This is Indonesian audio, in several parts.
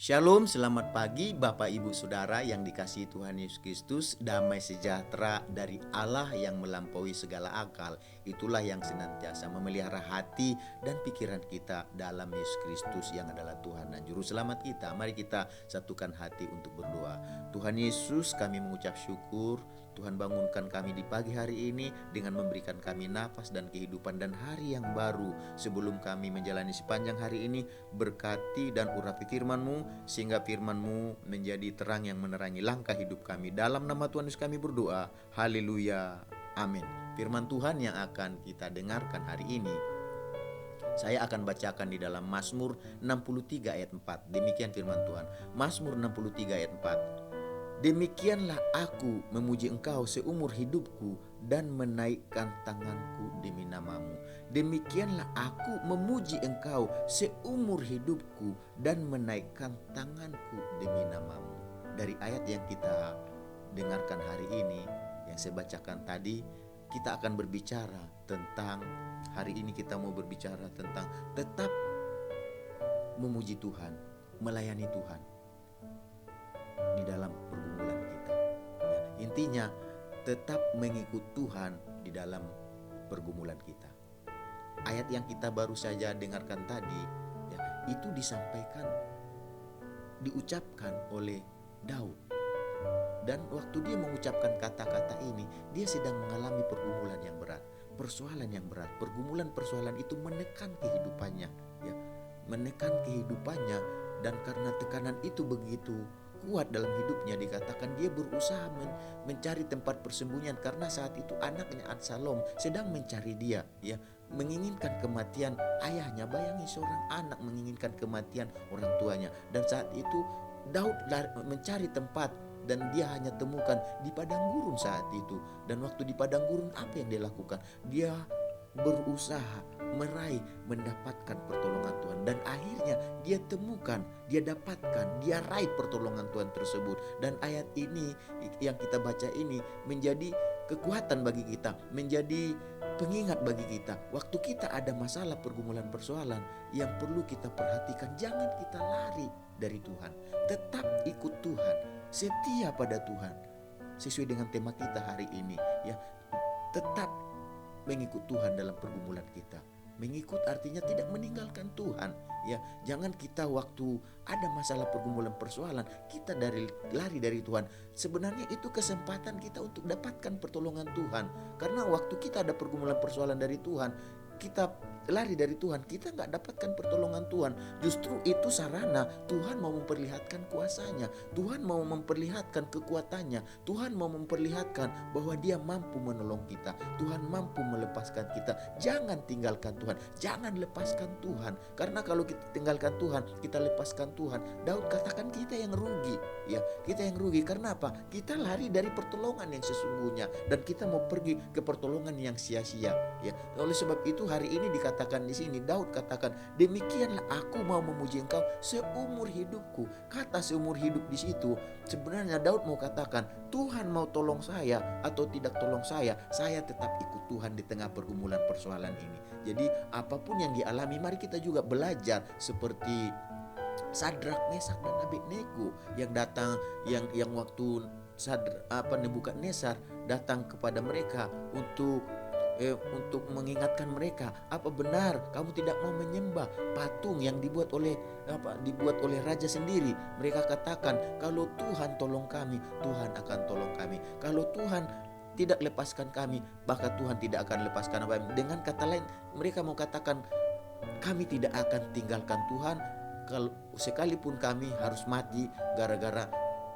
Shalom, selamat pagi Bapak Ibu Saudara yang dikasihi Tuhan Yesus Kristus. Damai sejahtera dari Allah yang melampaui segala akal, itulah yang senantiasa memelihara hati dan pikiran kita dalam Yesus Kristus yang adalah Tuhan dan Juru Selamat kita. Mari kita satukan hati untuk berdoa. Tuhan Yesus, kami mengucap syukur Tuhan bangunkan kami di pagi hari ini dengan memberikan kami nafas dan kehidupan dan hari yang baru. Sebelum kami menjalani sepanjang hari ini, berkati dan urapi firman-Mu sehingga firman-Mu menjadi terang yang menerangi langkah hidup kami. Dalam nama Tuhan Yesus kami berdoa. Haleluya. Amin. Firman Tuhan yang akan kita dengarkan hari ini, saya akan bacakan di dalam Mazmur 63 ayat 4. Demikian firman Tuhan. Mazmur 63 ayat 4. Demikianlah aku memuji Engkau seumur hidupku dan menaikkan tanganku demi nama-Mu. Demikianlah aku memuji Engkau seumur hidupku dan menaikkan tanganku demi nama-Mu. Dari ayat yang kita dengarkan hari ini, yang saya bacakan tadi, kita akan berbicara tentang, hari ini kita mau berbicara tentang tetap memuji Tuhan, melayani Tuhan di dalam pergumulan kita. Ya, intinya tetap mengikut Tuhan di dalam pergumulan kita. Ayat yang kita baru saja dengarkan tadi, ya, itu diucapkan oleh Daud. Dan waktu dia mengucapkan kata-kata ini, dia sedang mengalami pergumulan yang berat, persoalan yang berat. Persoalan itu menekan kehidupannya, ya, menekan kehidupannya, dan karena tekanan itu begitu kuat dalam hidupnya, dikatakan dia berusaha mencari tempat persembunyian karena saat itu anaknya Absalom sedang mencari dia, ya, menginginkan kematian ayahnya. Bayangi seorang anak menginginkan kematian orang tuanya, dan saat itu Daud mencari tempat dan dia hanya temukan di padang gurun saat itu. Dan waktu di padang gurun, apa yang dia lakukan? Dia berusaha mendapatkan pertolongan Tuhan, dan akhirnya dia temukan, dia dapatkan, dia raih pertolongan Tuhan tersebut. Dan ayat ini yang kita baca ini menjadi kekuatan bagi kita, menjadi pengingat bagi kita. Waktu kita ada masalah, pergumulan, persoalan, yang perlu kita perhatikan, jangan kita lari dari Tuhan, tetap ikut Tuhan, setia pada Tuhan. Sesuai dengan tema kita hari ini, ya, tetap mengikut Tuhan dalam pergumulan kita. Mengikut artinya tidak meninggalkan Tuhan, ya. Jangan kita waktu ada masalah, pergumulan, persoalan, kita lari dari Tuhan. Sebenarnya itu kesempatan kita untuk dapatkan pertolongan Tuhan. Karena waktu kita ada pergumulan, persoalan dari Tuhan, kita lari dari Tuhan, kita gak dapatkan pertolongan Tuhan. Justru itu sarana Tuhan mau memperlihatkan kuasanya, Tuhan mau memperlihatkan kekuatannya, Tuhan mau memperlihatkan bahwa dia mampu menolong kita, Tuhan mampu melepaskan kita. Jangan tinggalkan Tuhan, jangan lepaskan Tuhan. Karena kalau kita tinggalkan Tuhan, kita lepaskan Tuhan, Daud katakan kita yang rugi, ya, kita yang rugi. Karena apa? Kita lari dari pertolongan yang sesungguhnya, dan kita mau pergi ke pertolongan yang sia-sia, ya. Oleh sebab itu hari ini dikatakan di sini, Daud katakan, demikianlah aku mau memuji Engkau seumur hidupku. Kata seumur hidup di situ sebenarnya Daud mau katakan, Tuhan mau tolong saya atau tidak tolong saya tetap ikut Tuhan di tengah pergumulan, persoalan ini. Jadi apapun yang dialami, mari kita juga belajar seperti Sadrak, Mesak dan Abednego yang datang, yang waktu Nebukadnezar datang kepada mereka untuk mengingatkan mereka, apa benar kamu tidak mau menyembah patung yang dibuat oleh raja sendiri? Mereka katakan, kalau Tuhan tolong kami, Tuhan akan tolong kami. Kalau Tuhan tidak lepaskan kami, maka Tuhan tidak akan lepaskan kami. Dengan kata lain, mereka mau katakan, kami tidak akan tinggalkan Tuhan, kalau sekalipun kami harus mati gara-gara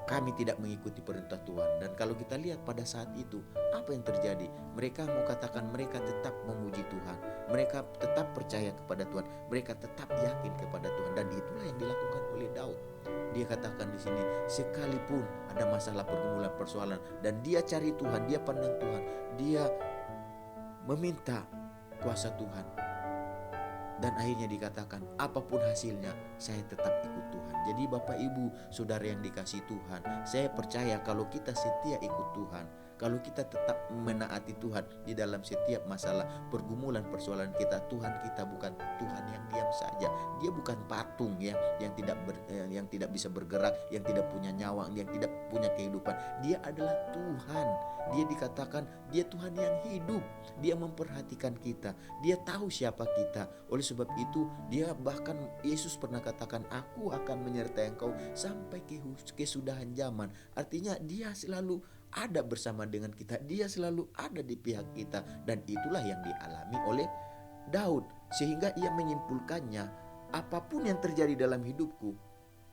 kami tidak mengikuti perintah Tuhan. Dan kalau kita lihat pada saat itu, apa yang terjadi? Mereka mau katakan mereka tetap memuji Tuhan, mereka tetap percaya kepada Tuhan, mereka tetap yakin kepada Tuhan. Dan itulah yang dilakukan oleh Daud. Dia katakan di sini, sekalipun ada masalah, pergumulan, persoalan, dan dia cari Tuhan, dia pandang Tuhan, dia meminta kuasa Tuhan, dan akhirnya dikatakan, apapun hasilnya saya tetap ikut Tuhan. Jadi Bapak Ibu Saudara yang dikasihi Tuhan, saya percaya kalau kita setia ikut Tuhan, Kalau kita tetap menaati Tuhan di dalam setiap masalah pergumulan persoalan kita, Tuhan kita bukan Tuhan yang diam saja. Dia bukan patung ya, yang tidak bisa bergerak, yang tidak punya nyawa, yang tidak punya kehidupan. Dia adalah Tuhan. Dia dikatakan dia Tuhan yang hidup. Dia memperhatikan kita. Dia tahu siapa kita. Oleh sebab itu dia bahkan Yesus pernah katakan, aku akan menyertai engkau sampai kesudahan zaman. Artinya dia selalu ada bersama dengan kita. Dia selalu ada di pihak kita. Dan itulah yang dialami oleh Daud. Sehingga ia menyimpulkannya, apapun yang terjadi dalam hidupku,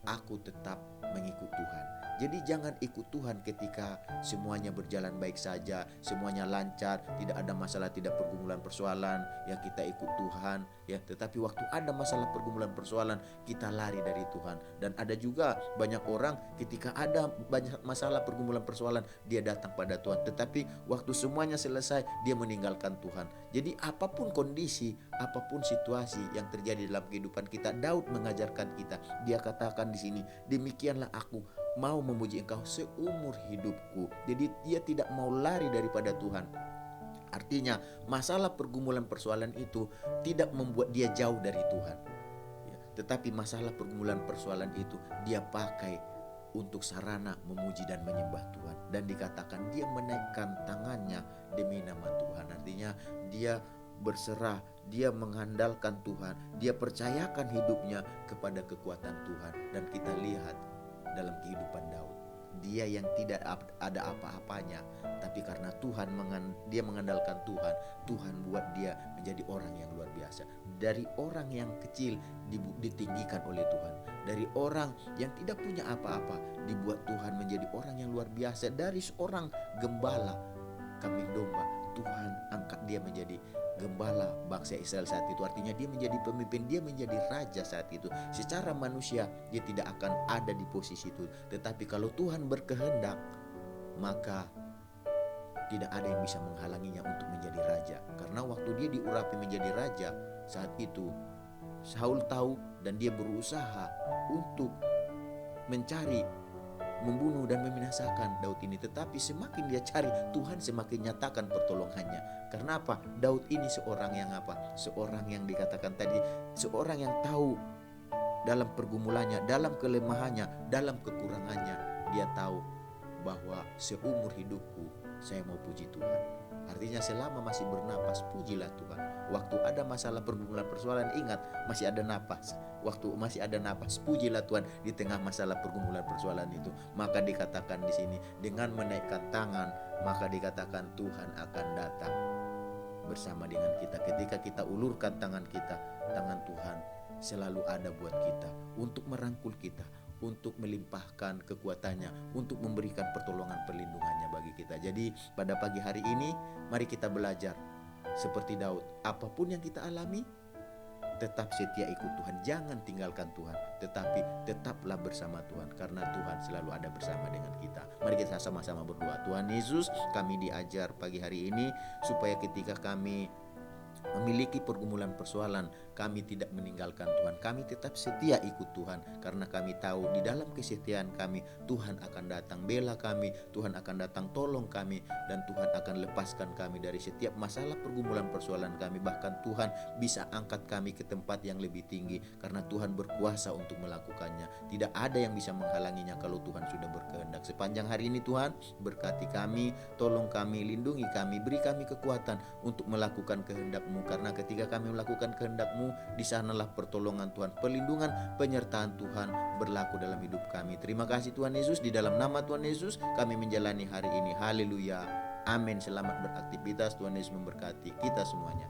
aku tetap mengikut Tuhan. Jadi jangan ikut Tuhan ketika semuanya berjalan baik saja, semuanya lancar, tidak ada masalah, tidak pergumulan persoalan, ya kita ikut Tuhan ya. Tetapi waktu ada masalah pergumulan persoalan, kita lari dari Tuhan. Dan ada juga banyak orang ketika ada banyak masalah pergumulan persoalan, dia datang pada Tuhan, tetapi waktu semuanya selesai dia meninggalkan Tuhan. Jadi apapun kondisi, apapun situasi yang terjadi dalam kehidupan kita, Daud mengajarkan kita. Dia katakan di sini, demikianlah aku mau memuji engkau seumur hidupku. Jadi dia tidak mau lari daripada Tuhan. Artinya masalah pergumulan persoalan itu tidak membuat dia jauh dari Tuhan ya, tetapi masalah pergumulan persoalan itu dia pakai untuk sarana memuji dan menyembah Tuhan. Dan dikatakan dia menaikkan tangannya demi nama Tuhan. Artinya dia berserah, dia mengandalkan Tuhan, dia percayakan hidupnya kepada kekuatan Tuhan. Dan kita lihat dalam kehidupan Daud, dia yang tidak ada apa-apanya, tapi karena Tuhan dia mengandalkan Tuhan, Tuhan buat dia menjadi orang yang luar biasa. Dari orang yang kecil ditinggikan oleh Tuhan, dari orang yang tidak punya apa-apa dibuat Tuhan menjadi orang yang luar biasa. Dari seorang gembala kambing domba, Tuhan angkat dia menjadi gembala bangsa Israel saat itu. Artinya dia menjadi pemimpin, dia menjadi raja saat itu. Secara manusia dia tidak akan ada di posisi itu, tetapi kalau Tuhan berkehendak, maka tidak ada yang bisa menghalanginya untuk menjadi raja. Karena waktu dia diurapi menjadi raja, saat itu Saul tahu dan dia berusaha untuk mencari, membunuh dan membinasakan Daud ini. Tetapi semakin dia cari, Tuhan semakin nyatakan pertolongannya. Karena apa? Daud ini seorang yang apa? Seorang yang dikatakan tadi, seorang yang tahu dalam pergumulannya, dalam kelemahannya, dalam kekurangannya. Dia tahu bahwa seumur hidupku saya mau puji Tuhan. Artinya selama masih bernapas, pujilah Tuhan. Waktu ada masalah pergumulan persoalan, ingat masih ada napas. Waktu masih ada napas, pujilah Tuhan di tengah masalah pergumulan persoalan itu. Maka dikatakan di sini, dengan menaikkan tangan, maka dikatakan Tuhan akan datang bersama dengan kita. Ketika kita ulurkan tangan kita, tangan Tuhan selalu ada buat kita, untuk merangkul kita, untuk melimpahkan kekuatannya, untuk memberikan pertolongan perlindungannya bagi kita. Jadi pada pagi hari ini mari kita belajar seperti Daud. Apapun yang kita alami, tetap setia ikut Tuhan. Jangan tinggalkan Tuhan, tetapi tetaplah bersama Tuhan, karena Tuhan selalu ada bersama dengan kita. Mari kita sama-sama berdoa. Tuhan Yesus, kami diajar pagi hari ini supaya ketika kami memiliki pergumulan persoalan, kami tidak meninggalkan Tuhan. Kami tetap setia ikut Tuhan, karena kami tahu di dalam kesetiaan kami Tuhan akan datang bela kami, Tuhan akan datang tolong kami, dan Tuhan akan lepaskan kami dari setiap masalah pergumulan persoalan kami. Bahkan Tuhan bisa angkat kami ke tempat yang lebih tinggi, karena Tuhan berkuasa untuk melakukannya. Tidak ada yang bisa menghalanginya kalau Tuhan sudah berkehendak. Sepanjang hari ini Tuhan berkati kami, tolong kami, lindungi kami, beri kami kekuatan untuk melakukan kehendak-Mu. Karena ketika kami melakukan kehendak-Mu, di sanalah pertolongan Tuhan, perlindungan, penyertaan Tuhan berlaku dalam hidup kami. Terima kasih Tuhan Yesus, di dalam nama Tuhan Yesus kami menjalani hari ini. Haleluya, amin. Selamat beraktivitas, Tuhan Yesus memberkati kita semuanya.